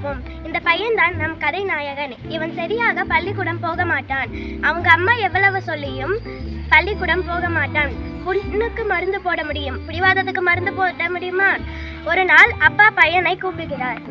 பார்ப்போம். இந்த பையன்தான் நம் கதை நாயகன். இவன் சரியாக பள்ளிக்கூடம் போக மாட்டான். அவங்க அம்மா எவ்வளவு சொல்லியும் பள்ளிக்கூடம் போக மாட்டான். புண்ணுக்கு மருந்து போட முடியும், பிடிவாதத்துக்கு மருந்து போட முடியுமா? ஒரு நாள் அப்பா பையனை கூப்பிடுகிறார்.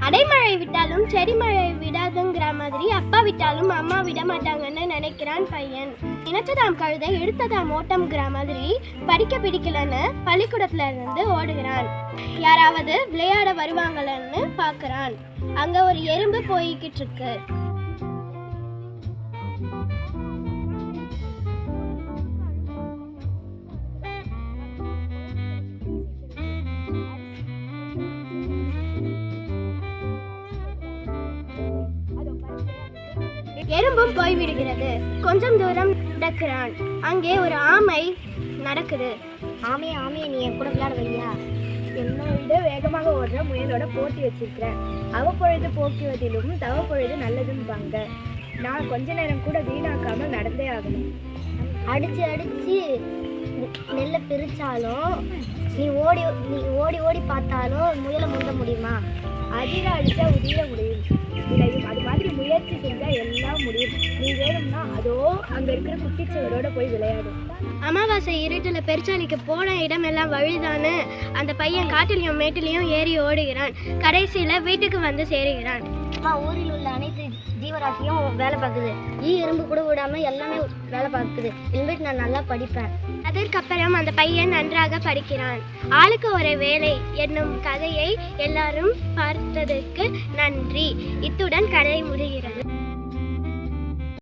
அடைமழை விட்டாலும் செடி மழை விடாதுங்கிற மாதிரி அப்பா விட்டாலும் அம்மா விட மாட்டாங்கன்னு நினைக்கிறான் பையன். நினைச்சதாம் கழுதை எடுத்ததாம் ஓட்டம்ங்கிற மாதிரி படிக்க பிடிக்கலன்னு பள்ளிக்கூடத்துல இருந்து ஓடுகிறான். யாராவது விளையாட வருவாங்கன்னு பார்க்கறான். அங்க ஒரு எறும்பு போய்கிட்டு இருக்கு. எறும்பும் போய்விடுகிறது. கொஞ்சம் தூரம் நடக்கிறான். அங்கே ஒரு ஆமை நடக்குது. ஆமையை நீ என் கூட விளையாட வையா? என்னை விட வேகமாக ஓடுற முயலோட போட்டி வச்சிருக்கிறேன். அவப்பொழுது போக்குவதிலும் தவப்பொழுது நல்லதும்பாங்க. நான் கொஞ்ச நேரம் கூட வீணாக்காமல் நடந்தே ஆகணும். அடிச்சு நெல்லை பிரிச்சாலும் நீ ஓடி ஓடி பார்த்தாலும் முயலை முந்த முடியுமா? அதிக அடிச்சா உதிர முடியும். இதையும் அது மாதிரி முயற்சி செஞ்சா எல்லாம் முடியும். நீ வேணும்னா அதோ அங்க இருக்கிற குட்டிச்சவரோட போய் விளையாடும். அமாவாசை இருட்டுல பெருச்சாளிக்கு போன இடமெல்லாம் வழிதானே. அந்த பையன் காட்டிலையும் மேட்டிலையும் ஏறி ஓடுகிறான். கடைசியில வீட்டுக்கு வந்து சேருகிறான். ஊரில் உள்ள அனைத்து ஜீவராசியும் வேலை பார்க்குது. எறும்பு கூட விடாம எல்லாமே வேலை பார்க்குது. இனிமேட்டு நான் நல்லா படிப்பேன். அதற்கப்புறம் அந்த பையன் நன்றாக படிக்கிறான். ஆளுக்கு ஒரு வேலை என்னும் கதையை எல்லாரும் பார்த்ததற்கு நன்றி. இத்துடன் கதை முடிகிறது.